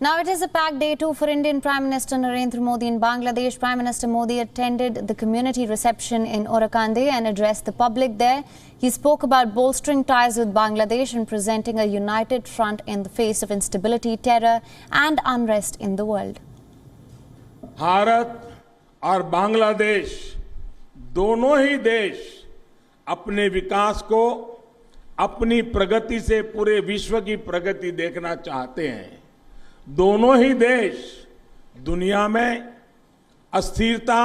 Now it is a packed day too for Indian Prime Minister Narendra Modi in Bangladesh. Prime Minister Modi attended the community reception in Orakandi and addressed the public there. He spoke about bolstering ties with Bangladesh and presenting a united front in the face of instability, terror and unrest in the world. Bharat और बांग्लादेश दोनों ही देश अपने विकास को अपनी प्रगति से पूरे विश्व की प्रगति देखना चाहते हैं। दोनों ही देश दुनिया में अस्थिरता,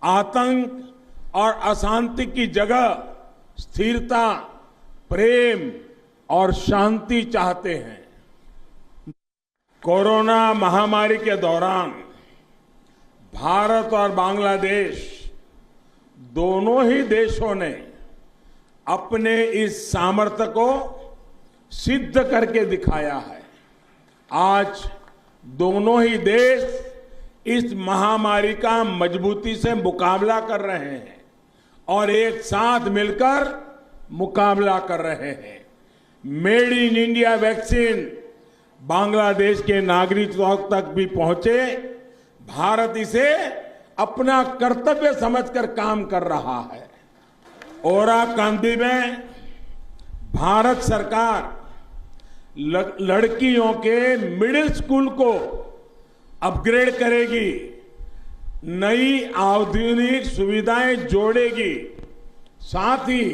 आतंक और अशांति की जगह स्थिरता, प्रेम और शांति चाहते हैं। कोरोना महामारी के दौरान भारत और बांग्लादेश दोनों ही देशों ने अपने इस सामर्थ्य को सिद्ध करके दिखाया है। आज दोनों ही देश इस महामारी का मजबूती से मुकाबला कर रहे हैं और एक साथ मिलकर मुकाबला कर रहे हैं। Made in India vaccine Bangladesh के नागरिकों तक भी पहुंचे। भारत इसे अपना कर्तव्य समझकर काम कर रहा है। ओराकांदी में भारत सरकार लड़कियों के मिडिल स्कूल को अपग्रेड करेगी, नई आधुनिक सुविधाएं जोड़ेगी। साथ ही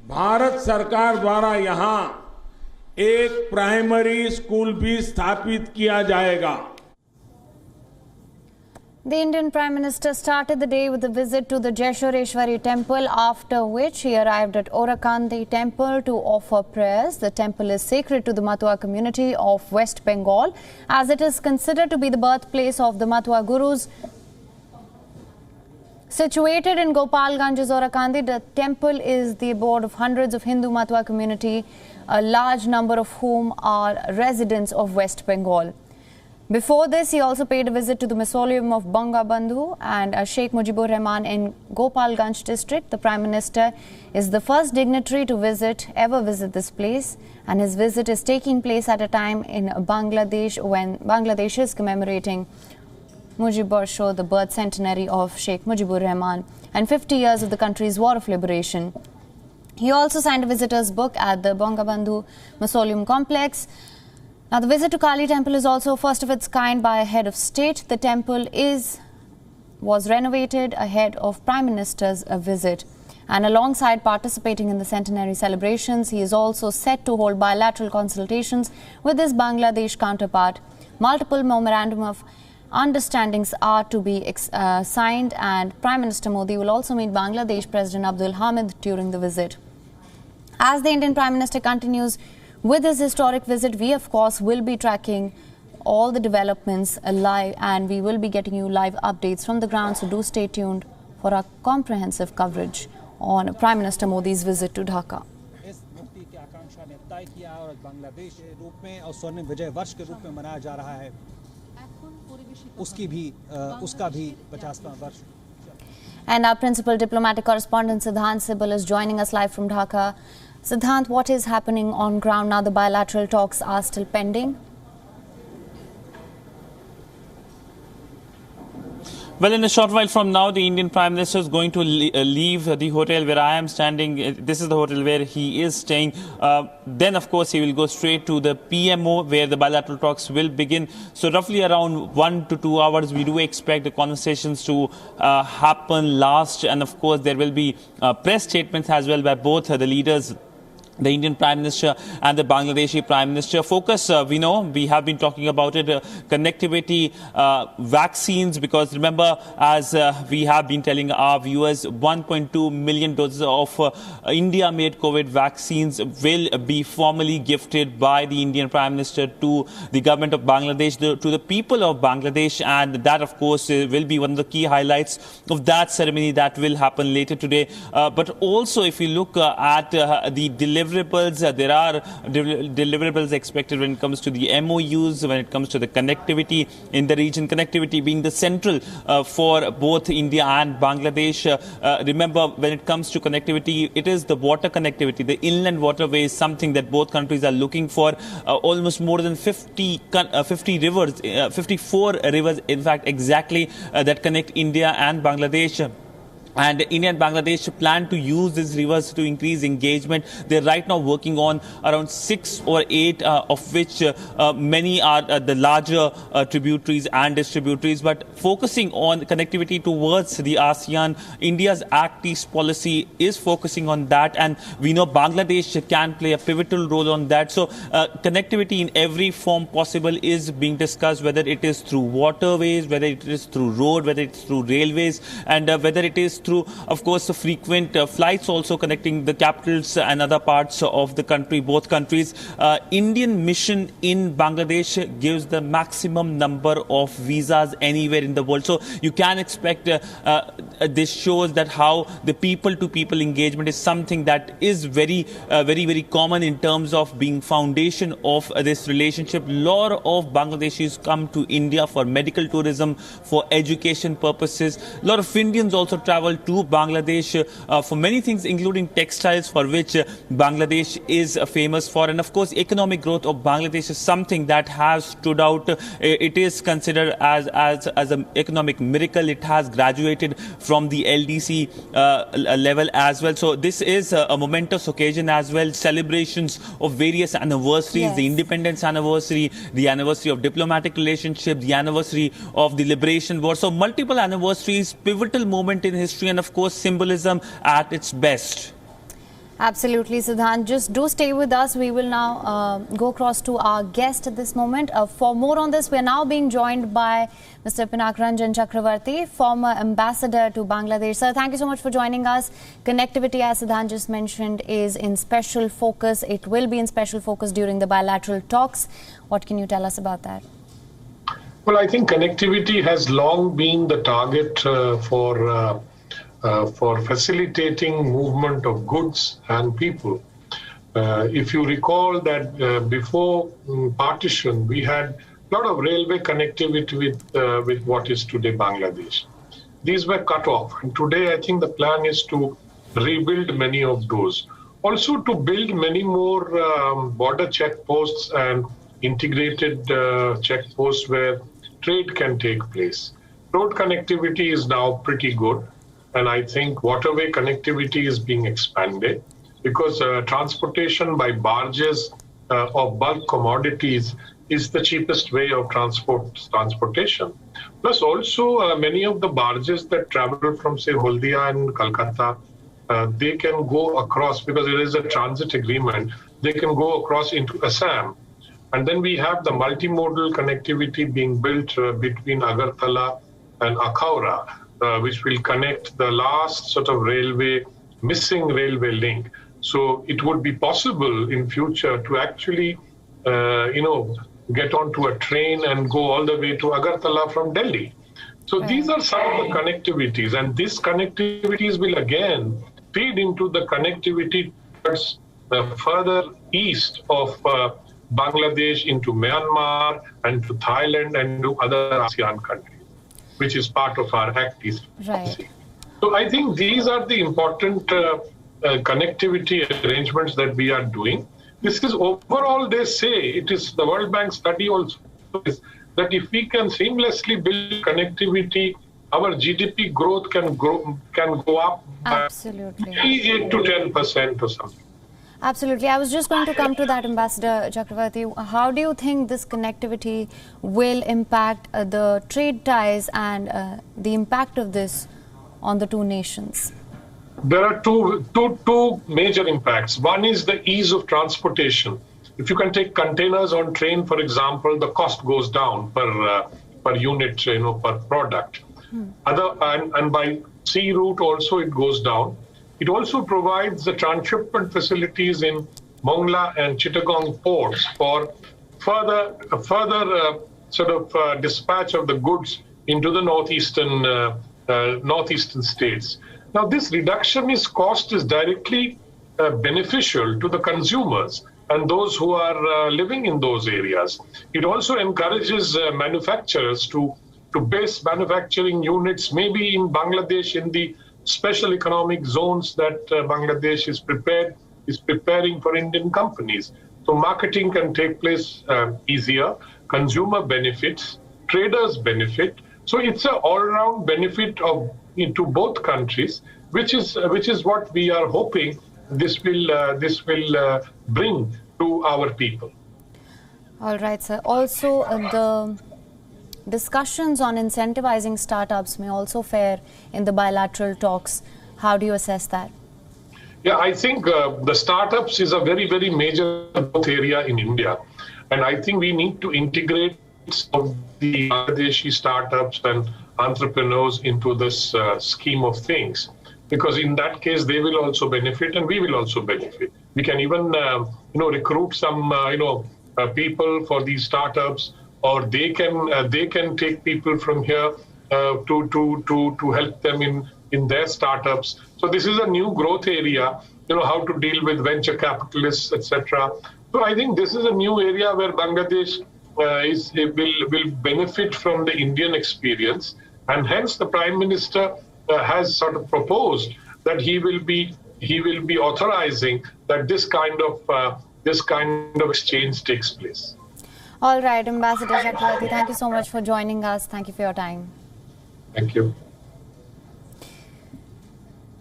भारत सरकार द्वारा यहां एक प्राइमरी स्कूल भी स्थापित किया जाएगा। The Indian Prime Minister started the day with a visit to the Jeshwareshwari temple, after which he arrived at Orakandi temple to offer prayers. The temple is sacred to the Matua community of West Bengal, as it is considered to be the birthplace of the Matua Gurus. Situated in Gopalganj's Orakandi, the temple is the abode of hundreds of Hindu Matua community, a large number of whom are residents of West Bengal. Before this, he also paid a visit to the mausoleum of Bangabandhu and Sheikh Mujibur Rahman in Gopalganj district. The Prime Minister is the first dignitary to ever visit this place, and his visit is taking place at a time in Bangladesh when Bangladesh is commemorating Mujibur Show, the birth centenary of Sheikh Mujibur Rahman, and 50 years of the country's war of liberation. He also signed a visitor's book at the Bangabandhu Mausoleum complex. Now, the visit to Kali temple is also first of its kind by a head of state. The temple was renovated ahead of Prime Minister's visit. And alongside participating in the centenary celebrations, he is also set to hold bilateral consultations with his Bangladesh counterpart. Multiple memorandum of understandings are to be signed, and Prime Minister Modi will also meet Bangladesh President Abdul Hamid during the visit. As the Indian Prime Minister continues with his historic visit, we of course will be tracking all the developments live, and we will be getting you live updates from the ground, so do stay tuned for our comprehensive coverage on Prime Minister Modi's visit to Dhaka. And our principal diplomatic correspondent Siddhant Sibal is joining us live from Dhaka. Siddhant, what is happening on ground now? The bilateral talks are still pending. Well, in a short while from now, the Indian Prime Minister is going to leave the hotel where I am standing. This is the hotel where he is staying. Then, of course, he will go straight to the PMO where the bilateral talks will begin. So roughly around 1 to 2 hours, we do expect the conversations to happen last. And, of course, there will be press statements as well by both the leaders, the Indian Prime Minister and the Bangladeshi Prime Minister. Focus, we know, we have been talking about it, connectivity, vaccines, because remember, as we have been telling our viewers, 1.2 million doses of India-made COVID vaccines will be formally gifted by the Indian Prime Minister to the government of Bangladesh, to the people of Bangladesh, and that, of course, will be one of the key highlights of that ceremony that will happen later today. But also, if you look at the delivery deliverables. There are deliverables expected when it comes to the MOUs, when it comes to the connectivity in the region, connectivity being the central for both India and Bangladesh. Remember, when it comes to connectivity, it is the water connectivity, the inland waterways, something that both countries are looking for. Almost more than 54 rivers, in fact, exactly, that connect India and Bangladesh. And India and Bangladesh plan to use these rivers to increase engagement. They're right now working on around 6 or 8, of which many are the larger tributaries and distributaries. But focusing on connectivity towards the ASEAN, India's Act East policy is focusing on that. And we know Bangladesh can play a pivotal role on that. So connectivity in every form possible is being discussed, whether it is through waterways, whether it is through road, whether it's through railways, and whether it is through, of course, the frequent flights also connecting the capitals and other parts of the country, both countries. Indian mission in Bangladesh gives the maximum number of visas anywhere in the world. So you can expect this shows that how the people-to-people engagement is something that is very common in terms of being foundation of this relationship. Lot of Bangladeshis come to India for medical tourism, for education purposes. A lot of Indians also travel to Bangladesh for many things, including textiles, for which Bangladesh is famous for. And of course, economic growth of Bangladesh is something that has stood out. It is considered as an economic miracle. It has graduated from the LDC level as well. So this is a momentous occasion as well. Celebrations of various anniversaries, yes. The independence anniversary, the anniversary of diplomatic relationship, the anniversary of the liberation war. So multiple anniversaries, pivotal moment in history, and of course symbolism at its best. Absolutely, Siddhant. Just do stay with us. We will now go across to our guest at this moment. For more on this, we are now being joined by Mr. Pinakaranjan Chakravarti, former ambassador to Bangladesh. Sir, thank you so much for joining us. Connectivity, as Siddhant just mentioned, is in special focus. It will be in special focus during the bilateral talks. What can you tell us about that? Well, I think connectivity has long been the target for facilitating movement of goods and people. If you recall that before partition, we had a lot of railway connectivity with what is today Bangladesh. These were cut off, and today I think the plan is to rebuild many of those. Also to build many more border checkposts and integrated checkposts where trade can take place. Road connectivity is now pretty good. And I think waterway connectivity is being expanded because transportation by barges of bulk commodities is the cheapest way of transportation. Plus also many of the barges that travel from, say, Haldia and Calcutta, they can go across, because there is a transit agreement, they can go across into Assam. And then we have the multimodal connectivity being built between Agartala and Akhaura, which will connect the last sort of missing railway link. So it would be possible in future to actually, get onto a train and go all the way to Agartala from Delhi. So these are some of the connectivities, and these connectivities will again feed into the connectivity towards further east of Bangladesh into Myanmar and to Thailand and to other ASEAN countries, which is part of our Act East policy. Right. So I think these are the important connectivity arrangements that we are doing. This is overall, they say, it is the World Bank study also is that if we can seamlessly build connectivity, our GDP growth can go up by 8 to 10% or something. Absolutely. I was just going to come to that, Ambassador Chakravarti. How do you think this connectivity will impact the trade ties and the impact of this on the two nations? There are two major impacts. One is the ease of transportation. If you can take containers on train, for example, the cost goes down per unit, per product. And by sea route also it goes down. It also provides the transshipment facilities in Mongla and Chittagong ports for further dispatch of the goods into the northeastern states. Now, this reduction in cost is directly beneficial to the consumers and those who are living in those areas. It also encourages manufacturers to base manufacturing units maybe in Bangladesh in the special economic zones that Bangladesh is preparing for Indian companies. So marketing can take place easier, consumer benefits, traders benefit. So it's an all-round benefit to both countries, which is what we are hoping this will bring to our people. All right, sir. Also, the discussions on incentivizing startups may also fare in the bilateral talks. How do you assess that? Yeah, I think the startups is a very, very major growth area in India. And I think we need to integrate some of the Bangladeshi startups and entrepreneurs into this scheme of things. Because in that case, they will also benefit and we will also benefit. We can even, recruit some, people for these startups, or they can take people from here to help them in their startups. So this is a new growth area, how to deal with venture capitalists, etc. So I think this is a new area where Bangladesh will benefit from the Indian experience, and hence the Prime Minister has sort of proposed that he will be authorizing that this kind of exchange takes place. All right, Ambassador Chakravarti, thank you so much for joining us. Thank you for your time. Thank you.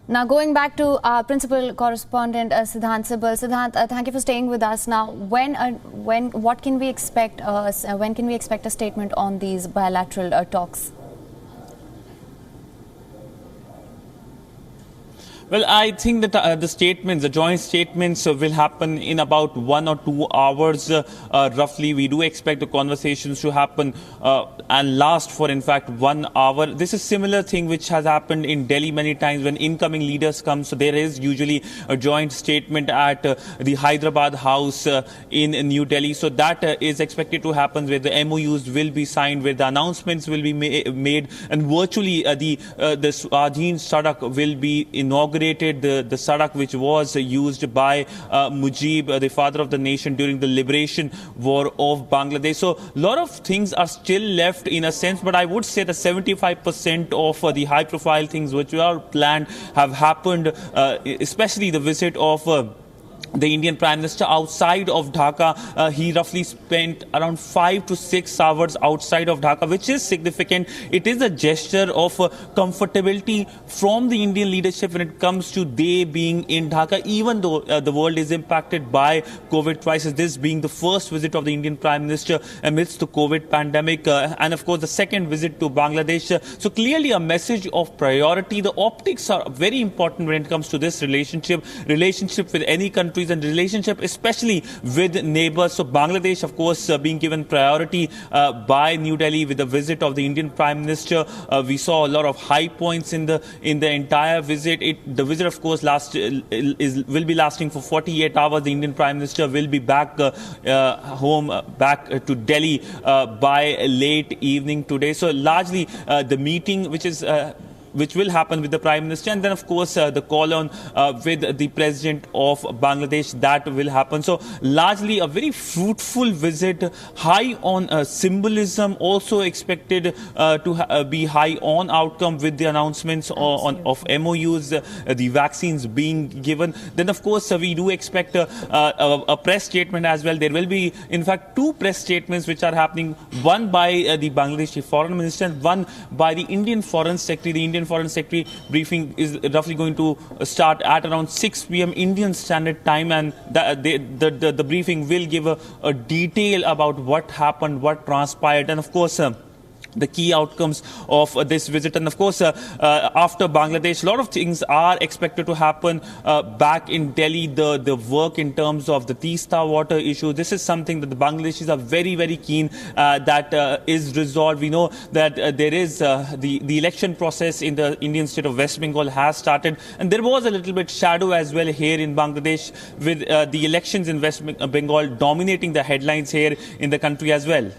Now, going back to our principal correspondent, Siddhant Sibal. Siddhant, thank you for staying with us. Now, what can we expect? When can we expect a statement on these bilateral talks? Well, I think that the joint statements will happen in about 1 or 2 hours, roughly. We do expect the conversations to happen and last for, in fact, 1 hour. This is similar thing which has happened in Delhi many times when incoming leaders come. So there is usually a joint statement at the Hyderabad House in New Delhi. So that is expected to happen, where the MOUs will be signed, where the announcements will be made, and virtually the Swajin Sadak will be inaugurated. The Sadak which was used by Mujib, the father of the nation, during the liberation war of Bangladesh. So a lot of things are still left in a sense, but I would say that 75% of the high profile things which were planned have happened, especially the visit of the Indian Prime Minister outside of Dhaka. He roughly spent around 5 to 6 hours outside of Dhaka, which is significant. It is a gesture of comfortability from the Indian leadership when it comes to they being in Dhaka, even though the world is impacted by COVID crisis. This being the first visit of the Indian Prime Minister amidst the COVID pandemic, and of course the second visit to Bangladesh. So clearly a message of priority. The optics are very important when it comes to this relationship with any country, and relationship especially with neighbors. So Bangladesh, of course, being given priority by New Delhi with the visit of the Indian Prime Minister. We saw a lot of high points in the entire visit. The visit, of course, will be lasting for 48 hours. The Indian Prime Minister will be back home, back to Delhi by late evening today. So largely the meeting which will happen with the Prime Minister, and then of course the call on with the President of Bangladesh, that will happen. So largely a very fruitful visit, high on symbolism, also expected to be high on outcome with the announcements of MOUs, the vaccines being given. Then of course we do expect a press statement as well. There will be in fact 2 press statements which are happening, one by the Bangladeshi Foreign Minister and one by the Indian Foreign Secretary. The Indian Foreign Secretary briefing is roughly going to start at around 6 p.m. Indian Standard Time, and the briefing will give a detail about what happened, what transpired, and of course the key outcomes of this visit. And of course, after Bangladesh, a lot of things are expected to happen back in Delhi. The work in terms of the Teesta water issue, this is something that the Bangladeshis are very, very keen that is resolved. We know that there is the election process in the Indian state of West Bengal has started, and there was a little bit shadow as well here in Bangladesh, with the elections in West Bengal dominating the headlines here in the country as well.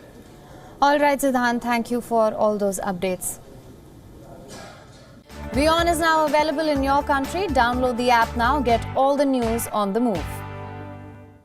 All right, Siddhant, thank you for all those updates. WION is now available in your country. Download the app now. Get all the news on the move.